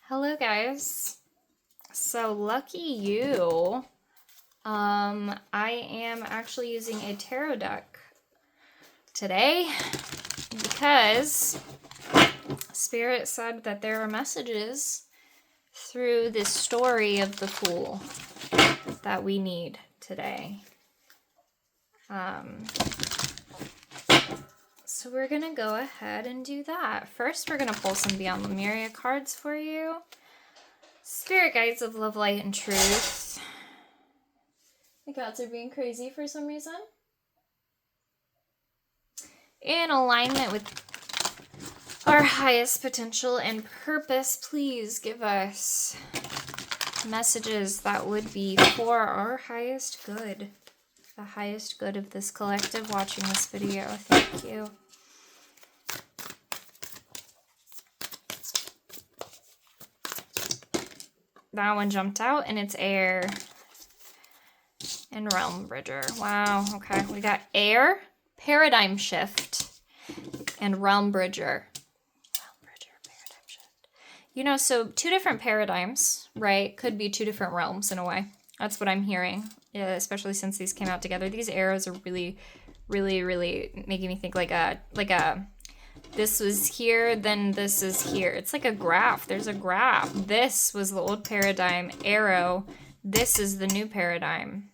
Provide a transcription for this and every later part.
Hello guys. So lucky you. I am actually using a tarot deck today because Spirit said that there are messages through this story of the Fool that we need today. So we're gonna go ahead and do that. First, we're gonna pull some Beyond Lemuria cards for you. Spirit guides of love, light, and truth. The cats are being crazy for some reason. In alignment with our highest potential and purpose, please give us messages that would be for our highest good. The highest good of this collective watching this video. Thank you. That one jumped out, and it's air and realm bridger. Wow, okay. We got air, paradigm shift, and realm bridger. Realm bridger, paradigm shift. You know, so two different paradigms, right? Could be two different realms in a way. That's what I'm hearing, yeah, especially since these came out together. These arrows are really, really, really making me think like a this was here, then this is here. It's like a graph. There's a graph. This was the old paradigm arrow. This is the new paradigm.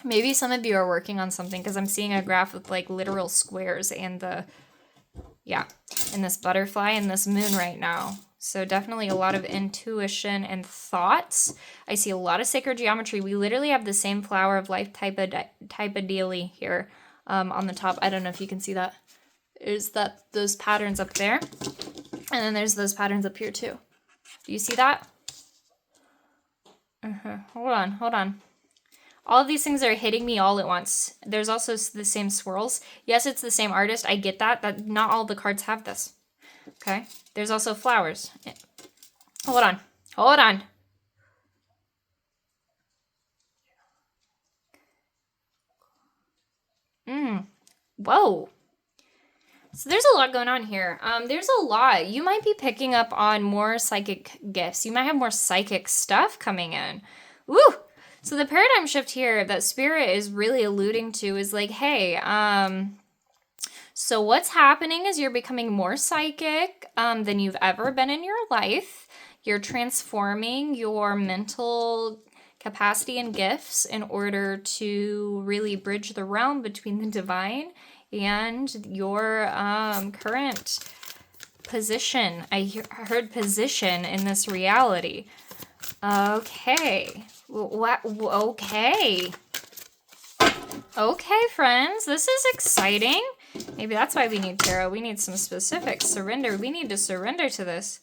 Maybe some of you are working on something because I'm seeing a graph with like literal squares and and this butterfly and this moon right now. So definitely a lot of intuition and thoughts. I see a lot of sacred geometry. We literally have the same flower of life type of dealy here on the top. I don't know if you can see that. There's those patterns up there. And then there's those patterns up here too. Do you see that? Hold on. All of these things are hitting me all at once. There's also the same swirls. Yes, it's the same artist. I get that not all the cards have this. Okay. There's also flowers. Hold on. Whoa. So there's a lot going on here. There's a lot. You might be picking up on more psychic gifts. You might have more psychic stuff coming in. Woo! So the paradigm shift here that Spirit is really alluding to is like, hey, so what's happening is you're becoming more psychic than you've ever been in your life. You're transforming your mental capacity and gifts in order to really bridge the realm between the divine and your current position. I heard position in this reality. Okay. What? Okay. Okay, friends. This is exciting. Maybe that's why we need tarot. We need some specific surrender. We need to surrender to this.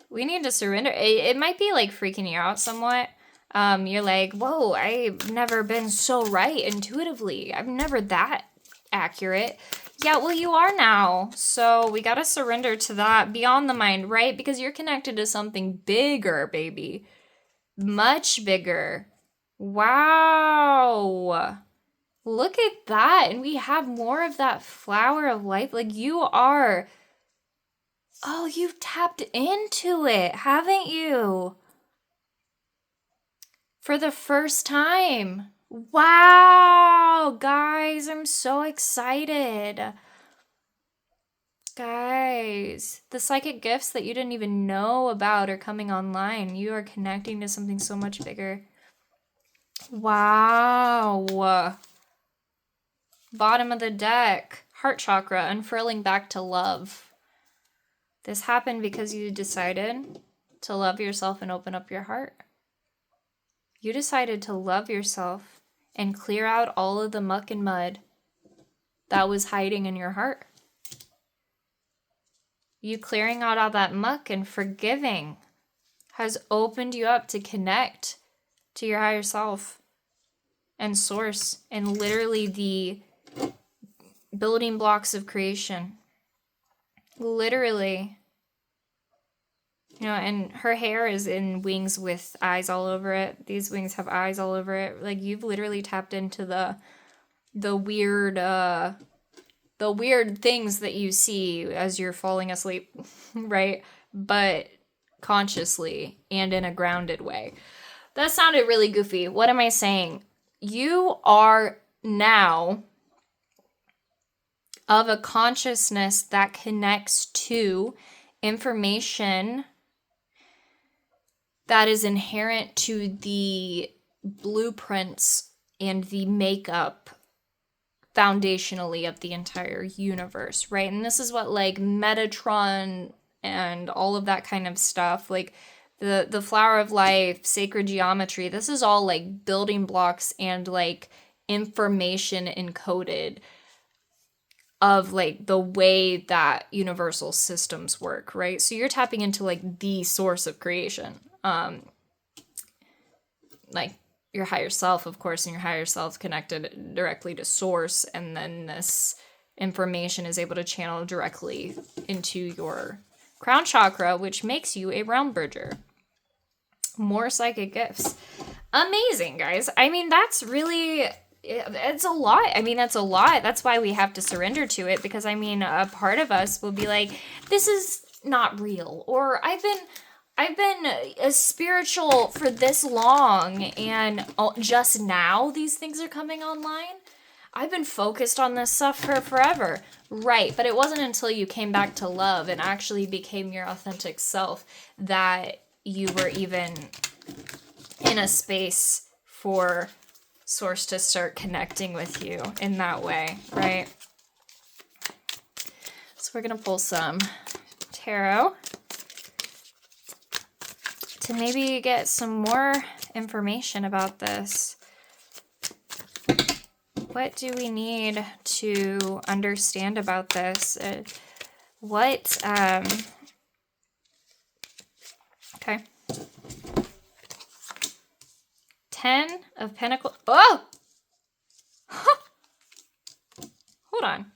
We need to surrender. It might be like freaking you out somewhat. You're like, whoa, I've never been so right intuitively. I'm never that accurate. Yeah, well, you are now. So we got to surrender to that beyond the mind, right? Because you're connected to something bigger, baby. Much bigger. Wow. Look at that. And we have more of that flower of life. Like you are. Oh, you've tapped into it, haven't you? For the first time. Wow, guys, I'm so excited. Guys, the psychic gifts that you didn't even know about are coming online. You are connecting to something so much bigger. Wow. Bottom of the deck, heart chakra, unfurling back to love. This happened because you decided to love yourself and open up your heart. You decided to love yourself and clear out all of the muck and mud that was hiding in your heart. You clearing out all that muck and forgiving has opened you up to connect to your higher self and source and literally the building blocks of creation. Literally. You know, and her hair is in wings with eyes all over it. These wings have eyes all over it. Like you've literally tapped into the weird things that you see as you're falling asleep, right? But consciously and in a grounded way. That sounded really goofy. What am I saying? You are now of a consciousness that connects to information that is inherent to the blueprints and the makeup foundationally of the entire universe, right? And this is what like Metatron and all of that kind of stuff, like the flower of life, sacred geometry, this is all like building blocks and like information encoded of like the way that universal systems work, right? So you're tapping into like the source of creation. Like your higher self, of course, and your higher self connected directly to source, and then this information is able to channel directly into your crown chakra, which makes you a realm bridger. More psychic gifts. Amazing, guys. I mean, that's really, it's a lot. I mean, that's a lot. That's why we have to surrender to it, because I mean, a part of us will be like, this is not real, or I've been a spiritual for this long, and just now these things are coming online. I've been focused on this stuff for forever. Right, but it wasn't until you came back to love and actually became your authentic self that you were even in a space for source to start connecting with you in that way, right? So we're going to pull some tarot to maybe get some more information about this. What do we need to understand about this? Okay. 10 of Pentacles. Oh! Hold on.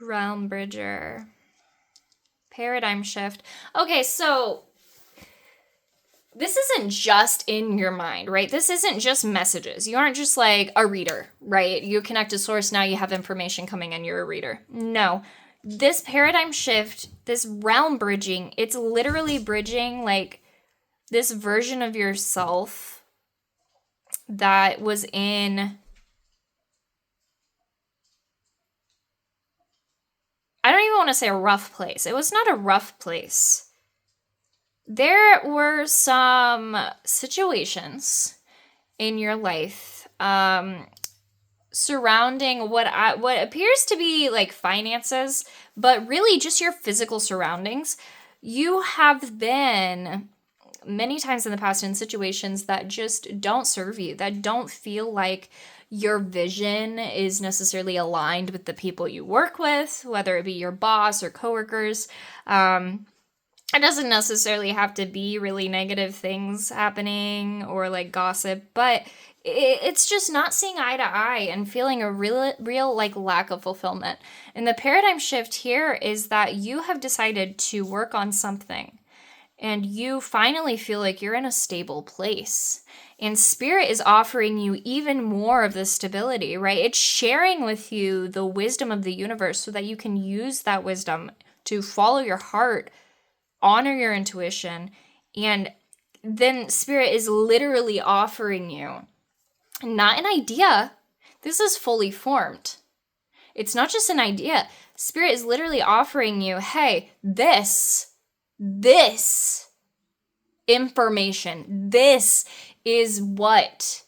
Realm Bridger. Paradigm shift. Okay, so this isn't just in your mind, right? This isn't just messages. You aren't just like a reader, right? You connect to source, now you have information coming in, you're a reader. No. This paradigm shift, this realm bridging, it's literally bridging like this version of yourself that was in, I don't even want to say a rough place. It was not a rough place. There were some situations in your life surrounding what appears to be like finances, but really just your physical surroundings. You have been many times in the past in situations that just don't serve you, that don't feel like your vision is necessarily aligned with the people you work with, whether it be your boss or coworkers. It doesn't necessarily have to be really negative things happening or like gossip, but it's just not seeing eye to eye and feeling a real like lack of fulfillment. And the paradigm shift here is that you have decided to work on something and you finally feel like you're in a stable place. And Spirit is offering you even more of this stability, right? It's sharing with you the wisdom of the universe so that you can use that wisdom to follow your heart, honor your intuition, and then Spirit is literally offering you not an idea. This is fully formed. It's not just an idea. Spirit is literally offering you, hey, this information, this is what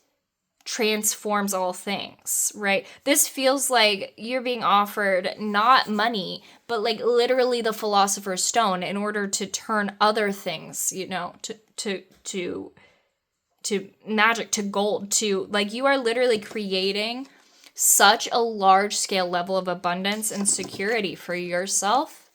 transforms all things, right? This feels like you're being offered not money, but like literally the Philosopher's Stone in order to turn other things, you know, to magic, to gold, to like you are literally creating such a large scale level of abundance and security for yourself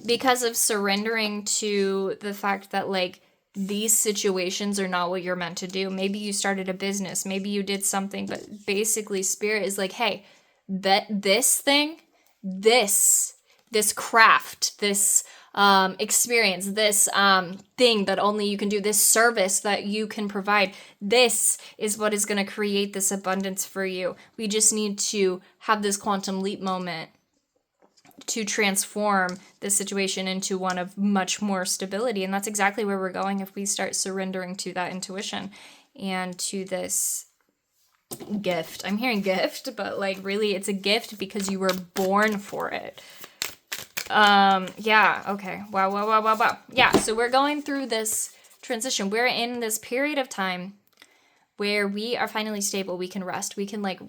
because of surrendering to the fact that like these situations are not what you're meant to do. Maybe you started a business, maybe you did something, but basically Spirit is like, hey, this thing, this craft, this experience, this thing that only you can do, this service that you can provide. This is what is going to create this abundance for you. We just need to have this quantum leap moment to transform this situation into one of much more stability. And that's exactly where we're going if we start surrendering to that intuition and to this gift. I'm hearing gift, but like really it's a gift because you were born for it. Yeah, okay. Wow. Yeah, so we're going through this transition. We're in this period of time where we are finally stable. We can rest. We can like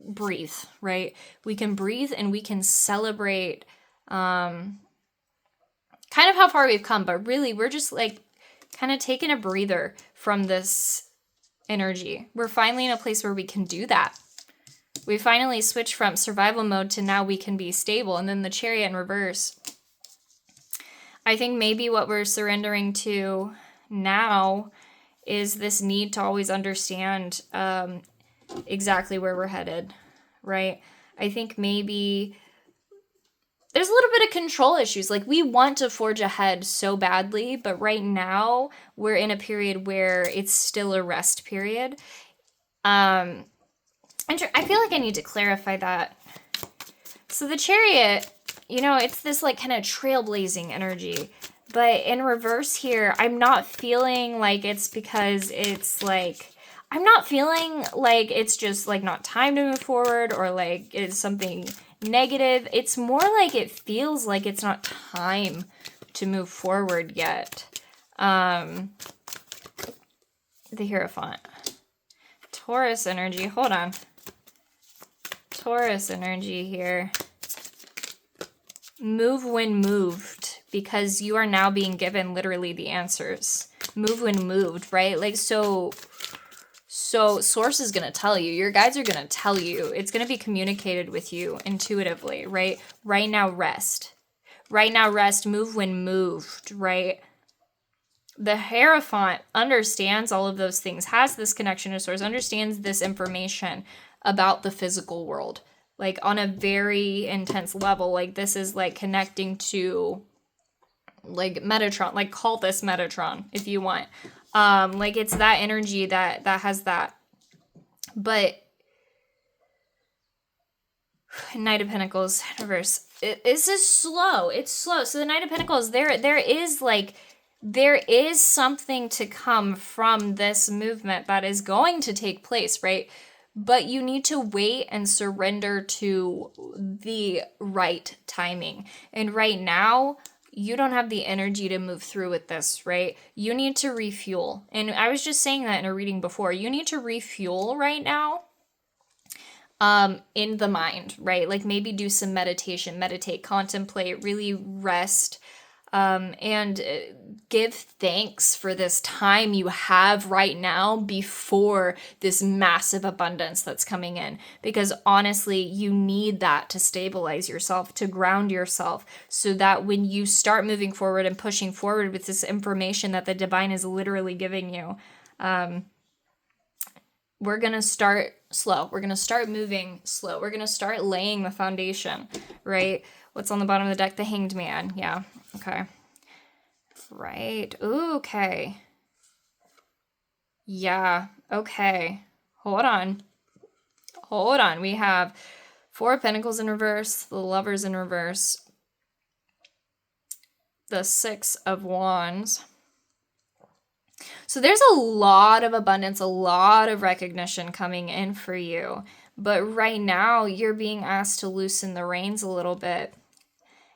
breathe, right? We can breathe and we can celebrate kind of how far we've come, but really we're just like kind of taking a breather from this energy. We're finally in a place where we can do that. We finally switched from survival mode to now we can be stable. And then the Chariot in reverse. I think maybe what we're surrendering to now is this need to always understand exactly where we're headed, right? I think maybe there's a little bit of control issues. Like we want to forge ahead so badly, but right now we're in a period where it's still a rest period. And I feel like I need to clarify that. So the Chariot, you know, it's this like kind of trailblazing energy. But in reverse here, I'm not feeling like it's because it's like, I'm not feeling like it's just like not time to move forward or like it's something negative. It's more like it feels like it's not time to move forward yet. The Hierophant. Taurus energy, hold on. Taurus energy here. Move when moved, because you are now being given literally the answers. Move when moved, right? Like, so source is going to tell you, your guides are going to tell you, it's going to be communicated with you intuitively, right? Right now, rest. Right now, rest, move when moved, right? The Hierophant understands all of those things, has this connection to source, understands this information about the physical world, like on a very intense level. Like this is like connecting to like Metatron, like call this Metatron if you want. Like it's that energy that has that. But Knight of Pentacles reverse. This is slow. It's slow. So the Knight of Pentacles, there is something to come from this movement that is going to take place, right? But you need to wait and surrender to the right timing. And right now, you don't have the energy to move through with this, right? You need to refuel. And I was just saying that in a reading before. You need to refuel right now in the mind, right? Like maybe do some meditation, meditate, contemplate, really rest, and give thanks for this time you have right now before this massive abundance that's coming in. Because honestly, you need that to stabilize yourself, to ground yourself, so that when you start moving forward and pushing forward with this information that the divine is literally giving you, we're going to start slow. We're going to start moving slow. We're going to start laying the foundation, right? What's on the bottom of the deck? The Hanged Man. Yeah. Okay. Right. Ooh, okay. Yeah. Okay. Hold on. Hold on. We have Four of Pentacles in reverse, the Lovers in reverse, the Six of Wands. So there's a lot of abundance, a lot of recognition coming in for you. But right now, you're being asked to loosen the reins a little bit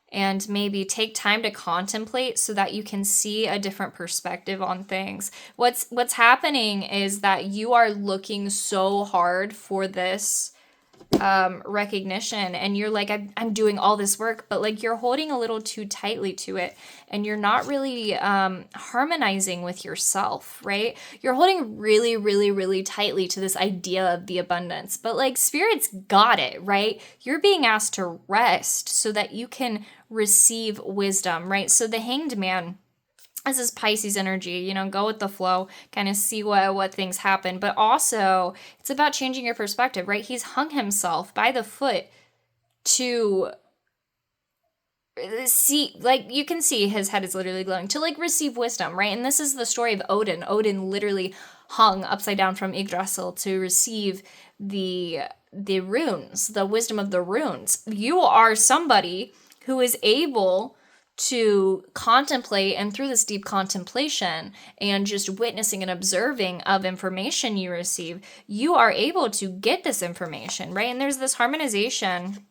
and maybe take time to contemplate so that you can see a different perspective on things. What's happening is that you are looking so hard for this recognition, and you're like, I'm doing all this work, but like you're holding a little too tightly to it, and you're not really harmonizing with yourself, right? You're holding really, really, really tightly to this idea of the abundance, but like Spirit's got it, right? You're being asked to rest so that you can receive wisdom, right? So the Hanged Man, this is Pisces energy, you know, go with the flow, kind of see what things happen. But also, it's about changing your perspective, right? He's hung himself by the foot to see, like, you can see his head is literally glowing, to like receive wisdom, right? And this is the story of Odin. Odin literally hung upside down from Yggdrasil to receive the runes, the wisdom of the runes. You are somebody who is able to contemplate, and through this deep contemplation and just witnessing and observing of information you receive, you are able to get this information, right? And there's this harmonization.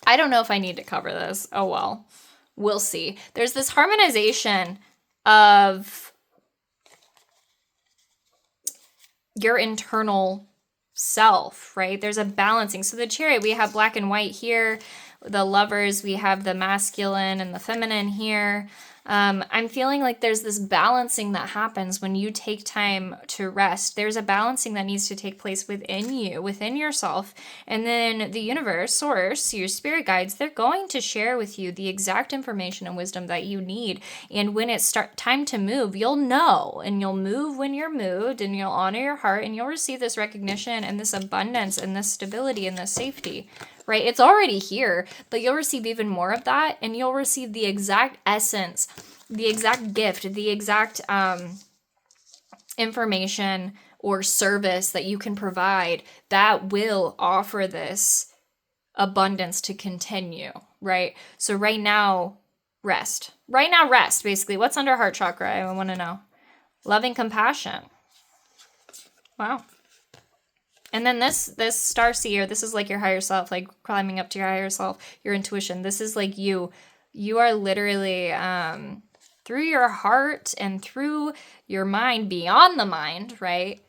I don't know if I need to cover this. Oh, well, we'll see. There's this harmonization of your internal self, right? There's a balancing. So the Chariot, we have black and white here. The Lovers, we have the masculine and the feminine here. I'm feeling like there's this balancing that happens when you take time to rest. There's a balancing that needs to take place within you, within yourself. And then the universe, source, your spirit guides, they're going to share with you the exact information and wisdom that you need. And when it's time to move, you'll know, and you'll move when you're moved, and you'll honor your heart, and you'll receive this recognition and this abundance and this stability and this safety. Right? It's already here, but you'll receive even more of that, and you'll receive the exact essence, the exact gift, the exact information or service that you can provide that will offer this abundance to continue, right? So right now, rest. Right now, rest, basically. What's under heart chakra? I want to know. Loving compassion. Wow. And then this star seer, this is like your higher self, like climbing up to your higher self, your intuition. This is like you. You are literally through your heart and through your mind, beyond the mind, right?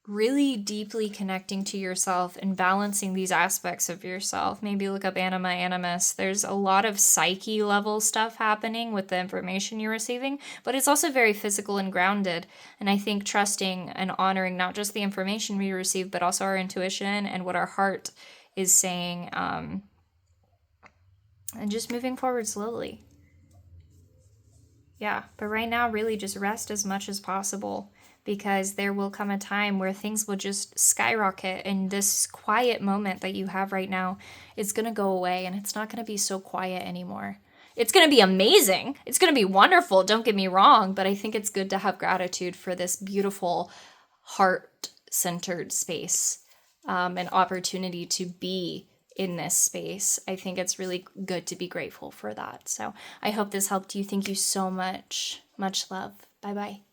Really deeply connecting to yourself and balancing these aspects of yourself. Maybe look up anima, animus. There's a lot of psyche level stuff happening with the information you're receiving, but it's also very physical and grounded. And I think trusting and honoring not just the information we receive, but also our intuition and what our heart is saying, and just moving forward slowly. Yeah, but right now, really just rest as much as possible, because there will come a time where things will just skyrocket, and this quiet moment that you have right now is going to go away, and it's not going to be so quiet anymore. It's going to be amazing. It's going to be wonderful. Don't get me wrong, but I think it's good to have gratitude for this beautiful heart-centered space, and opportunity to be in this space. I think it's really good to be grateful for that. So I hope this helped you. Thank you so much. Much love. Bye-bye.